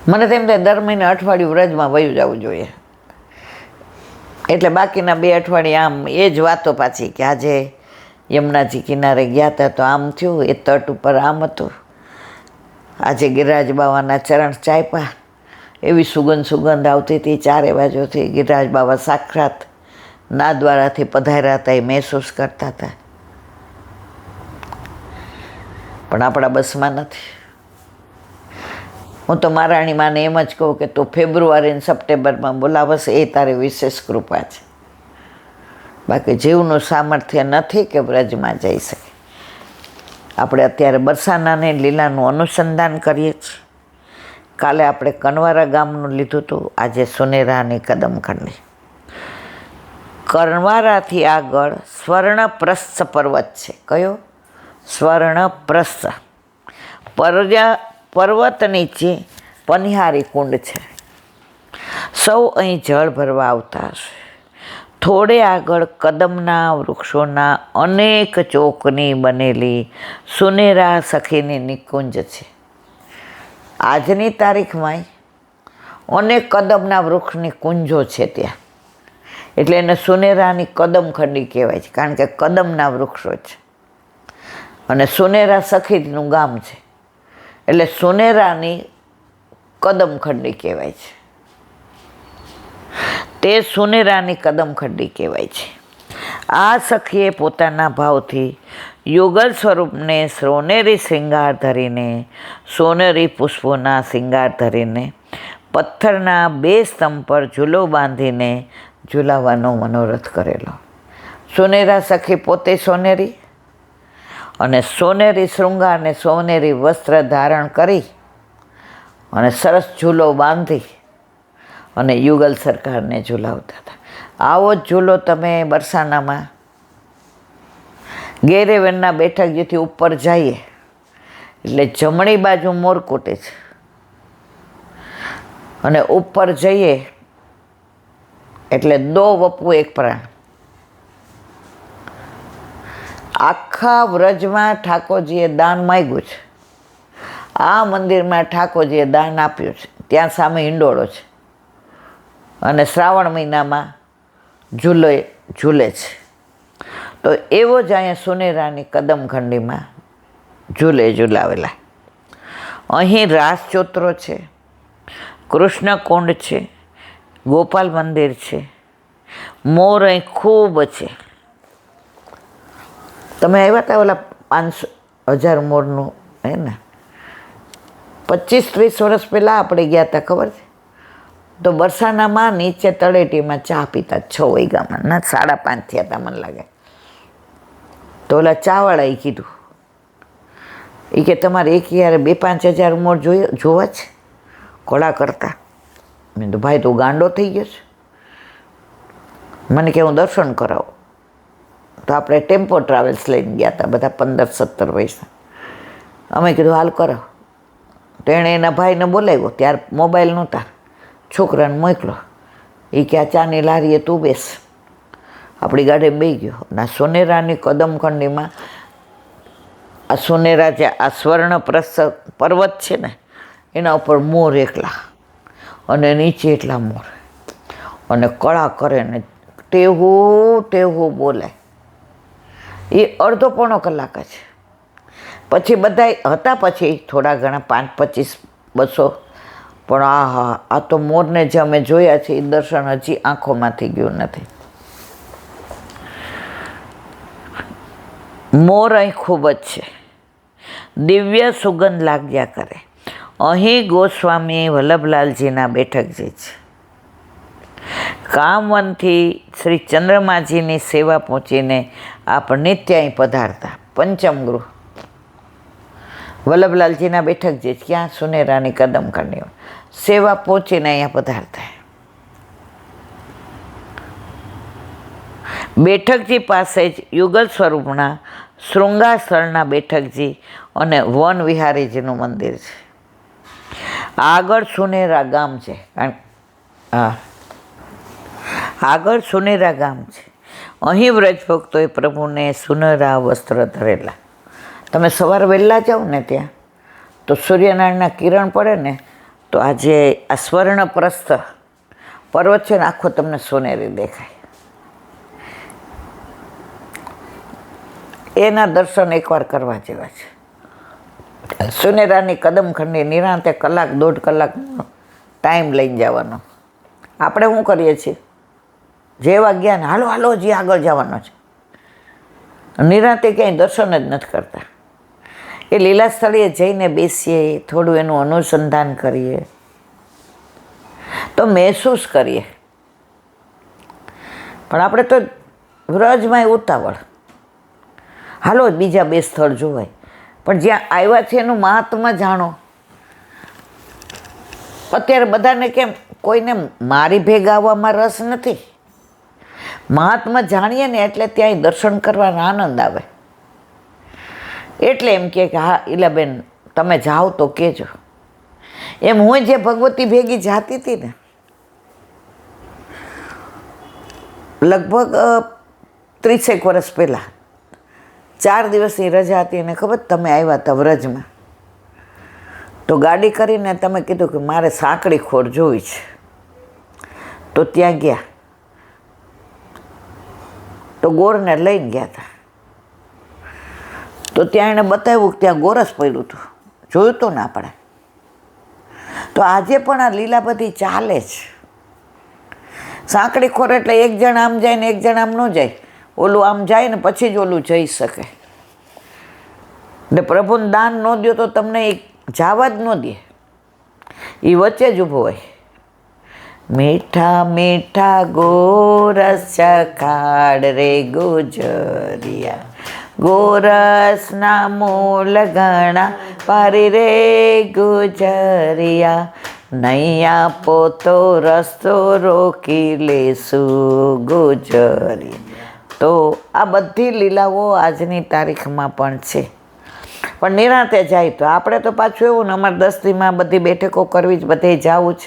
મને તેમ થાય દર મહિને અઠવાડિયું વ્રજમાં વયું જવું જોઈએ, એટલે બાકીના 2 અઠવાડિયા આમ એ જ વાતો પાછી કે આજે યમુનાજી કિનારે ગયા હતા તો આમ થયું, એ તટ ઉપર આમ હતું, આજે ગિરિરાજ બાવાના ચરણ ચાપ્યા, એવી સુગંધ આવતી હતી ચારે બાજુથી. ગિરિરાજ બાવા સાક્ષાત નાદવારાથી પધાર્યા હતા એ મહેસૂસ કરતા હતા. પણ આપણા બસમાં નથી. હું તો મહારાણી માને એમ જ કહું કે તું ફેબ્રુઆરી અને સપ્ટેમ્બરમાં બોલાવશે એ તારી વિશેષ કૃપા છે, બાકી જીવનું સામર્થ્ય નથી કે વ્રજમાં જઈ શકે. આપણે અત્યારે બરસાનાને લીલાનું અનુસંધાન કરીએ છીએ. કાલે આપણે કનવારા ગામનું લીધું હતું, આજે સુનેરાની કદમખંડી. કનવારાથી આગળ સ્વર્ણપ્રસ્થ પર્વત છે. કયો? સ્વર્ણપ્રસ્થ પર્વત નીચે પનિહારી કુંડ છે. સૌ અહીં જળ ભરવા આવતા હશે. થોડે આગળ કદમના વૃક્ષોના અનેક ચોકની બનેલી સુનેરા સખીની નિકુંજ છે. આજની તારીખમાં અનેક કદમના વૃક્ષની કુંજો છે ત્યાં, એટલે એને સુનેરાની કદમખંડી કહેવાય છે, કારણ કે કદમના વૃક્ષો છે. અને સુનેરા સખીનું ગામ છે, એટલે સુનેરાની કદમખંડી કહેવાય છે. તે સુનેરાની કદમખંડી કહેવાય છે. આ સખીએ પોતાના ભાવથી યુગલ સ્વરૂપને સોનેરી શૃંગાર ધરીને, સોનેરી પુષ્પોના શૃંગાર ધરીને, પથ્થરના 2 સ્તંભ પર ઝૂલો બાંધીને ઝૂલાવવાનો મનોરથ કરેલો. સોનેરા સખી પોતે સોનેરી અને સોનેરી શૃંગાર ને સોનેરી વસ્ત્ર ધારણ કરી અને સરસ ઝૂલો બાંધી અને યુગલ સરકારને ઝૂલાવતા હતા. આવો જ ઝૂલો તમે બરસાનામાં ગેરેવેનના બેઠક જેથી ઉપર જઈએ એટલે જમણી બાજુ મોરકોટે છે, અને ઉપર જઈએ એટલે 2 વપુ 1 પ્રાણ. આખા વ્રજમાં ઠાકોરજીએ દાન માગ્યું છે. આ મંદિરમાં ઠાકોરજીએ દાન આપ્યું છે. ત્યાં સામે હિંડોળો છે અને શ્રાવણ મહિનામાં ઝૂલે છે. તો એવો જ અહીંયા સુનેરાની કદમખંડીમાં ઝૂલાવેલા. અહીં રાસ ચોતરો છે, કૃષ્ણકુંડ છે, ગોપાલ મંદિર છે, મોર અહીં ખૂબ છે. તમે આવ્યા હતા ઓલા 5,000 મોરનું હે ને? 25-30 વર્ષ પહેલાં આપણે ગયા હતા, ખબર છે? તો બરસાનામાં નીચે તળેટીમાં ચા પીતા 6 વાગ્યામાં, ના 5:30 થયા હતા મને લાગે. તો ઓલા ચાવાળાએ કીધું, એ કે તમારે એક યાર 2-5 હજાર મોર જોવા છે ઘોડા કરતા. મેં તો ભાઈ તું ગાંડો થઈ ગયો છે. મને કે હું દર્શન કરાવું. તો આપણે ટેમ્પો ટ્રાવેલ્સ લઈને ગયા હતા બધા 15-17 પૈસા. અમે કીધું હાલ કરાવ. તો એણે એના ભાઈને બોલાવ્યો, ત્યારે મોબાઈલ નહોતા, છોકરાને મોકલો. એ કે આ ચાની લારીએ તું બેસ. આપણી ગાડી બેસી ગયો. ના સોનેરાની કદમખંડીમાં આ સોનેરા જે આ સ્વર્ણપ્રસ્થ પર્વત છે ને એના ઉપર મોર એકલા અને નીચે એટલા મોર અને કળા કરે ને ટેહું બોલે. એ અડધો પોણો કલાક જ. પછી બધા હતા, પછી થોડા ઘણા 5-25-200, પણ આ તો મોરને જે અમે જોયા છે એ દર્શન હજી આંખોમાંથી ગયું નથી. મોર અહીં ખૂબ જ છે. દિવ્ય સુગંધ લાગ્યા કરે. અહીં ગોસ્વામી વલ્લભલાલજીના બેઠક જે છે. કામવનથી શ્રી ચંદ્રમાજીની સેવા પહોંચીને આપ નિત્ય અહીં પધારતા. પંચમ ગૃહ વલ્લભલાલજીના બેઠક જે ક્યાં? સુનેરાની કદમખંડી. સેવા પહોંચીને અહીંયા પધારતા. બેઠકજી પાસે જ યુગલ સ્વરૂપના શૃંગાસરના બેઠકજી અને વન વિહારીજીનું મંદિર છે. આગળ સુનેરા ગામ છે. હા, આગળ સુનેરા ગામ છે. અહીં વ્રજભક્તોએ પ્રભુને સુનેરા વસ્ત્ર ધરેલા. તમે સવાર વહેલા જાઓ ને ત્યાં તો સૂર્યનારાયણના કિરણ પડે ને તો આજે આ સ્વર્ણપ્રસ્થ પર્વત છે ને આખો તમને સોનેરી દેખાય. એના દર્શન એકવાર કરવા જેવા છે. સુનેરાની કદમખંડી નિરાંતે 1-1.5 કલાકનો ટાઈમ લઈને જવાનો. આપણે શું કરીએ છીએ, જેવા ગયા ને હાલો હાલો હજી આગળ જવાનો છે, નિરાંતે ક્યાંય દર્શન જ નથી કરતા. એ લીલા સ્થળે જઈને બેસીએ, થોડું એનું અનુસંધાન કરીએ તો મહેસૂસ કરીએ. પણ આપણે તો વ્રજમાં ઉતાવળ, હાલો બીજા 2 સ્થળ જોવાય. પણ જ્યાં આવ્યા છે એનું મહાત્મા જાણો. અત્યારે બધાને કેમ, કોઈને મારી ભેગા આવવામાં રસ નથી. મહાત્મા જાણીએ ને એટલે ત્યાં દર્શન કરવાનો આનંદ આવે. એટલે એમ કે હા ઈલાબેન તમે જાઓ તો કહેજો. એમ હું જે ભગવતી ભેગી જાતી હતી ને, લગભગ 30 વર્ષ પહેલાં 4 દિવસની રજા હતી અને ખબર તમે આવ્યા હતા વ્રજમાં, તો ગાડી કરીને તમે કીધું કે મારે સાંકડી ખોર જોવી છે. તો ત્યાં ગયા, તો ગોરને લઈને ગયા હતા. તો ત્યાં એણે બતાવ્યું કે ત્યાં ગોરસ પડ્યું હતું, જોયું તો ના પડે. તો આજે પણ આ લીલા બધી ચાલે છે. સાંકડી ખોર એટલે એક જણ આમ જાય ને એક જણ આમ ન જાય, ઓલું આમ જાય ને પછી જ ઓલું જઈ શકે. ને પ્રભુને દાન ન દો તો તમને એ જવા જ ન દે, એ વચ્ચે જ ઊભો હોય. મીઠા મીઠા ગોરસ ચખાડ રે ગુજરિયા, ગોરસના મૂલ ઘણા પારી રે ગુજરિયા, નહીં આપો તો રસ્તો રોકી લેશું ગુજરિયા. તો આ બધી લીલાઓ આજની તારીખમાં પણ છે. પણ નિરાંતે જાય તો આપણે તો પાછું એવું ને, અમારે 10 દીમાં બધી બેઠકો કરવી જ, બધે જવું જ.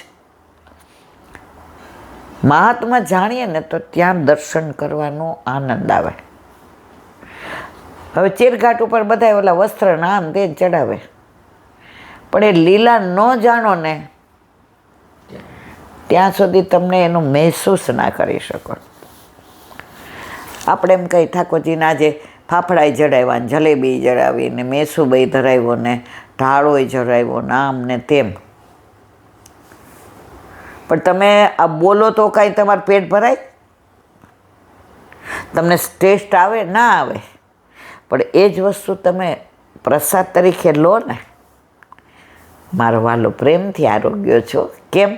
મહાત્મા જાણીએ ને તો ત્યાં દર્શન કરવાનો આનંદ આવે. હવે ચીરઘાટ ઉપર બધા ઓલા વસ્ત્ર નામ તે ચડાવે, પણ એ લીલા ન જાણો ને ત્યાં સુધી તમને એનું મહેસૂસ ના કરી શકો. આપણે એમ કહી ઠાકોરજીને આજે ફાફડાઈ જડાવ્યા ને જલેબી જડાવી ને મેસુબાઈ ધરાવ્યો ને ઢાળોય જડાવ્યો ને આમ ને તેમ. પણ તમે આ બોલો તો કાંઈ તમારું પેટ ભરાય? તમને ટેસ્ટ આવે ના આવે, પણ એ જ વસ્તુ તમે પ્રસાદ તરીકે લો ને, મારો વાલો પ્રેમથી આરોગ્ય છો, કેમ?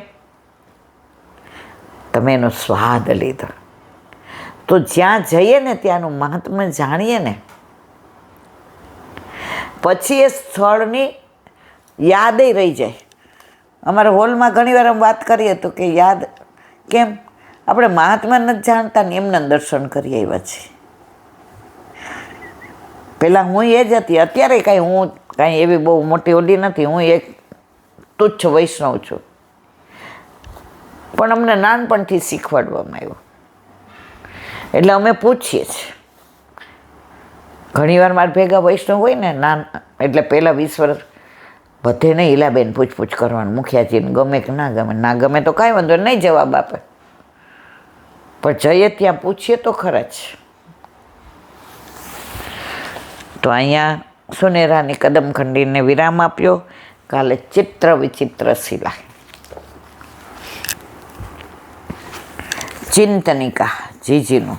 તમે એનો સ્વાદ લીધો. તો જ્યાં જઈએ ને ત્યાંનું મહાત્મ્ય જાણીએ ને, પછી એ સ્થળની યાદે રહી જાય. અમારા હોલમાં ઘણી વાર અમે વાત કરીએ તો કે યાદ કેમ, આપણે મહાત્મા નથી જાણતા ને એમના દર્શન કરી આવ્યા છીએ. પહેલાં હું એ જ હતી, અત્યારે હું કાંઈ એવી બહુ મોટી ઓલી નથી, હું એક તુચ્છ વૈષ્ણવ છું. પણ અમને નાનપણથી શીખવાડવામાં આવ્યું એટલે અમે પૂછીએ છીએ. ઘણીવાર મારા ભેગા વૈષ્ણવ હોય ને એટલે પહેલાં 20 વર્ષ બધે નહીં ઈલાબેન પૂછપૂછ કરવાનું, મુખિયાજીને ગમે કે ના ગમે, ના ગમે તો કાંઈ વાંધો નહીં જવાબ આપે, પણ જઈએ ત્યાં પૂછીએ તો ખરા જ. તો અહીંયા સુનેરાની કદમખંડીને વિરામ આપ્યો. કાલે ચિત્ર વિચિત્ર શિલા, ચિંતનિકા જીજીનું,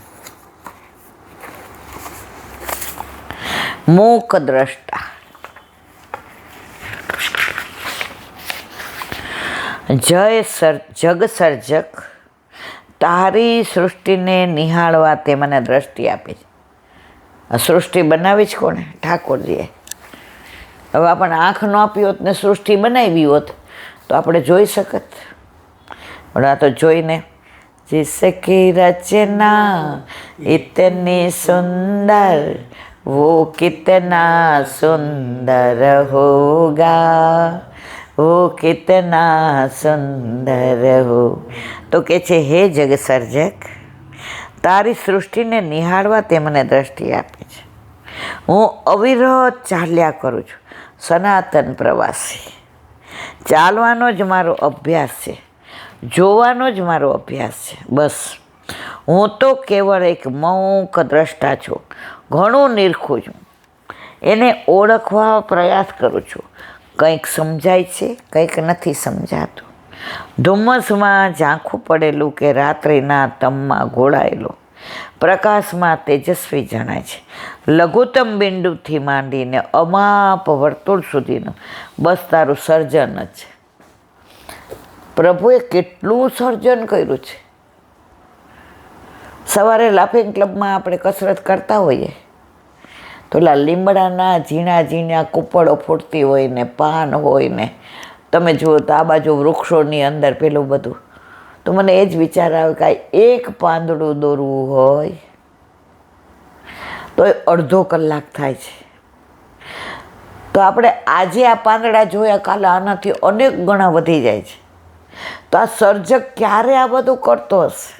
મૂક દ્રષ્ટા, જગ સર્જક, તારી સૃષ્ટિને નિહાળવા તે મને દ્રષ્ટિ આપી છે. આ સૃષ્ટિ બનાવી જ કોને? ઠાકોરજીએ. હવે આપણે આંખ ન આપી હોત ને સૃષ્ટિ બનાવી હોત તો આપણે જોઈ શકત, પણ આ તો જોઈને जिसकी रचना इतनी सुंदर वो कितना सुंदर होगा, वो कितना सुंદર હો. તો કે છે હે જગ સર્જક, તારી સૃષ્ટિને નિહાળવા તે મને દ્રષ્ટિ આપી છે. હું અવિરત ચાલ્યા કરું છું, સનાતન પ્રવાસી. ચાલવાનો જ મારો અભ્યાસ છે, જોવાનો જ મારો અભ્યાસ છે. બસ હું તો કેવળ એક મૌક દ્રષ્ટા છું. ઘણું નિરખું છું, એને ઓળખવા પ્રયાસ કરું છું. કંઈક સમજાય છે, કંઈક નથી સમજાતું. ધુમ્મસમાં ઝાંખું પડેલું કે રાત્રિના તમમાં ઘોળાયેલું પ્રકાશમાં તેજસ્વી જણાય છે. લઘુત્તમ બિંદુથી માંડીને અમાપ વર્તુળ સુધીનું બસ તારું સર્જન જ છે. પ્રભુએ કેટલું સર્જન કર્યું છે. સવારે લાફિંગ ક્લબમાં આપણે કસરત કરતા હોઈએ તો ઓલા લીમડાના ઝીણા ઝીણા કૂપળો ફૂટતી હોય ને પાન હોય ને તમે જુઓ તો આ બાજુ વૃક્ષોની અંદર પેલું બધું, તો મને એ જ વિચાર આવે કે એક પાંદડું દોરવું હોય તો એ અડધો કલાક થાય છે. તો આપણે આજે આ પાંદડા જોયા, કાલે આનાથી અનેક ગણા વધી જાય છે. તો આ સર્જક ક્યારે આ બધું કરતો હશે?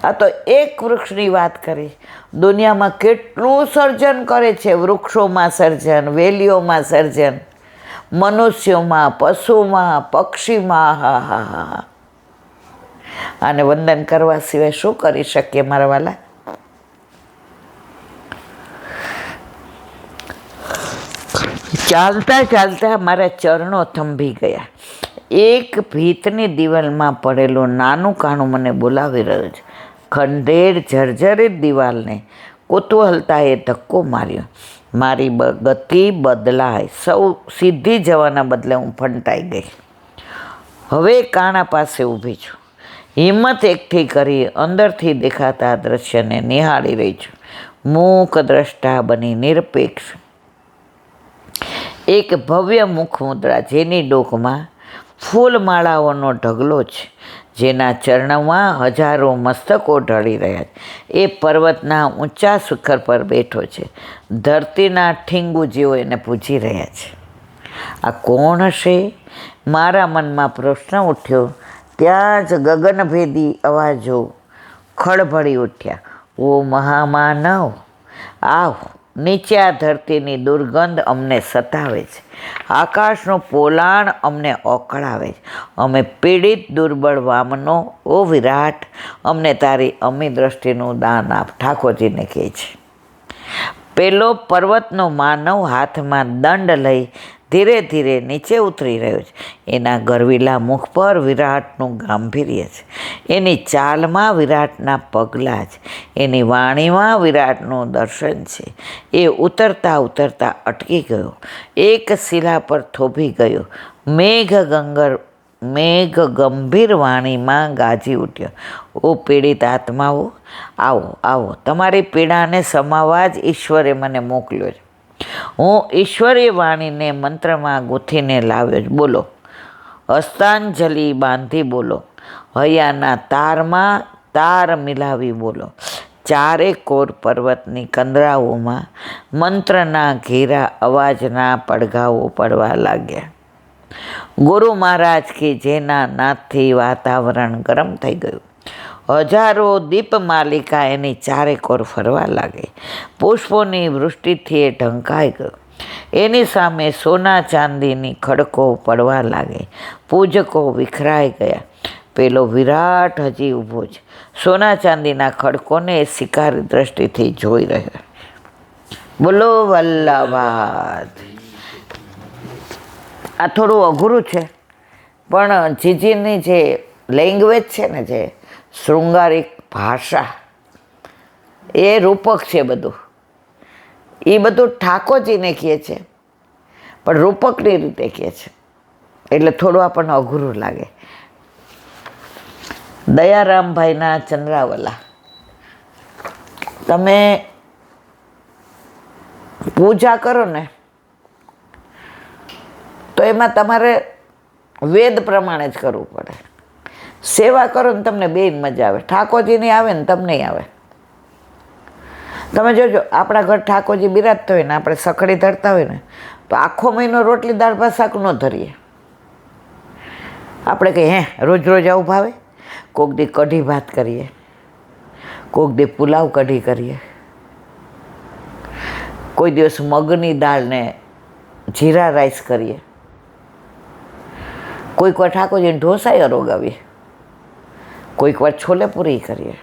આ તો એક વૃક્ષની વાત કરી, દુનિયામાં કેટલું સર્જન કરે છે. વૃક્ષોમાં સર્જન, વેલીઓમાં સર્જન, મનુષ્યોમાં, પશુમાં, પક્ષીમાં. હા હા હા, આને વંદન કરવા સિવાય શું કરી શકીએ મારા વાલા? ચાલતા ચાલતા મારા ચરણો થંભી ગયા. એક ભીતની દિવાલમાં પડેલું નાનું કાણું મને બોલાવી રહ્યું છે. ખંડેર જર્જરિત દિવાલને કુતૂહલતાએ ધક્કો માર્યો. મારી ગતિ બદલાય, સૌ સીધી જવાના બદલે હું ફંટાઈ ગઈ. હવે કાણા પાસે ઊભી છું. હિંમત એકઠી કરી અંદરથી દેખાતા દ્રશ્યને નિહાળી રહી છું. મૂક દ્રષ્ટા બની નિરપેક્ષ. એક ભવ્ય મુખ મુદ્રા, જેની ડોકમાં ફૂલમાળાઓનો ઢગલો છે, જેના ચરણોમાં હજારો મસ્તકો ઢળી રહ્યા છે. એ પર્વતના ઊંચા શિખર પર બેઠો છે. ધરતીના ઠીંગુ જેવો એને પૂજી રહ્યા છે. આ કોણ હશે? મારા મનમાં પ્રશ્ન ઉઠ્યો. ત્યાં જ ગગનભેદી અવાજો ખળભળી ઉઠ્યા. ઓ મહામાનવ, આવ. નીચે આ ધરતીની દુર્ગંધ અમને સતાવે છે. આકાશનું પોલાણ અમને ઓકળાવે છે. અમે પીડિત દુર્બળ વામનો, ઓ વિરાટ, અમને તારી અમી દ્રષ્ટિનું દાન આપ. ઠાકોરજીને કહે છે. પેલો પર્વતનો માનવ હાથમાં દંડ લઈ ધીરે ધીરે નીચે ઉતરી રહ્યો છે. એના ગરવીલા મુખ પર વિરાટનું ગાંભીર્ય છે. એની ચાલમાં વિરાટના પગલાં છે. એની વાણીમાં વિરાટનું દર્શન છે. એ ઉતરતા ઉતરતા અટકી ગયો. એક શિલા પર થોભી ગયો. મેઘ ગંભીર વાણીમાં ગાજી ઉઠ્યો. ઓ પીડિત આત્માઓ, આવો આવો. તમારી પીડાને સમાવવા જ ઈશ્વરે મને મોકલ્યો છે. હું ઈશ્વરીય વાણીને મંત્રમાં ગૂંથીને લાવ્યો જ. બોલો, હસ્તાંજલિ બાંધી બોલો, હૈયાના તારમાં તાર મિલાવી બોલો. ચારે કોર પર્વતની કંદરાઓમાં મંત્રના ઘેરા અવાજના પડઘાઓ પડવા લાગ્યા. ગુરુ મહારાજ કી જેના નાદથી વાતાવરણ ગરમ થઈ ગયું. હજારો દીપમાલિકા એની ચારે કોર ફરવા લાગી. પુષ્પોની વૃષ્ટિથી એ ઢંકાઈ ગયો. એની સામે સોના ચાંદીની ખડકો પડવા લાગી. પૂજકો વિખરાઈ ગયા. પેલો વિરાટ હજી ઊભો છે. સોના ચાંદીના ખડકોને એ શિકારી દ્રષ્ટિથી જોઈ રહ્યો. બોલો વલ્લભાદ. આ થોડું અઘરું છે, પણ જીજીની જે લેંગ્વેજ છે ને, જે શૃંગારિક ભાષા, એ રૂપક છે બધું. એ બધું ઠાકોરજીને કહે છે, પણ રૂપકની રીતે કહે છે, એટલે થોડું આપણને અઘરું લાગે. દયારામભાઈના ચંદ્રાવલા, તમે પૂજા કરો ને તો એમાં તમારે વેદ પ્રમાણે જ કરવું પડે. સેવા કરો ને તમને બેન મજા આવે. ઠાકોરજીની આવે ને તમને આવે. તમે જોજો, આપણા ઘર ઠાકોરજી બિરાજતા હોય ને, આપણે સખડી ધરતા હોય ને, તો આખો મહિનો રોટલી દાળ ભાત શાક ન ધરીએ. આપણે કહીએ રોજ રોજ આવું ભાવે. કોક દી કઢી ભાત કરીએ, કોક દી પુલાવ કઢી કરીએ, કોઈ દિવસ મગની દાળને જીરા રાઈસ કરીએ. કોઈક વાર ઠાકોરજીને ઢોસાય રોગાવીએ, કોઈક વાર છોલે પૂરી કરીએ,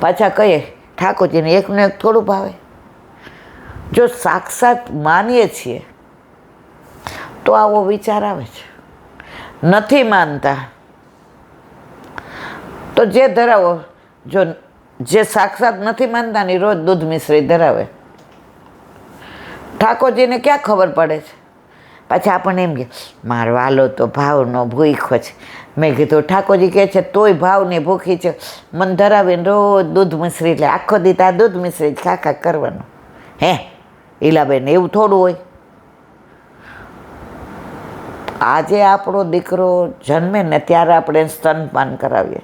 પાછા કહીએ ઠાકોરજીને એકનું એક થોડું ભાવે. જો સાક્ષાત માનીએ છીએ તો આવો વિચાર આવે છે. નથી માનતા તો જે ધરાવો, જો જે સાક્ષાત નથી માનતા ને રોજ દૂધ મિશ્રી ધરાવે, ઠાકોરજીને ક્યાં ખબર પડે છે? પાછા આપણને એમ કે મારો વાલો તો ભાવનો ભૂખો છે. મેં કીધું ઠાકોરજી કહે છે તોય ભાવની ભૂખી છે, મન ધરાવીને રોજ દૂધ મિશ્રી, એટલે આખો દી આ દૂધ મિશ્રી ખા ખા કરવાનું. હે ઈલાબેન, એવું થોડું હોય? આજે આપણો દીકરો જન્મે ને ત્યારે આપણે સ્તનપાન કરાવીએ,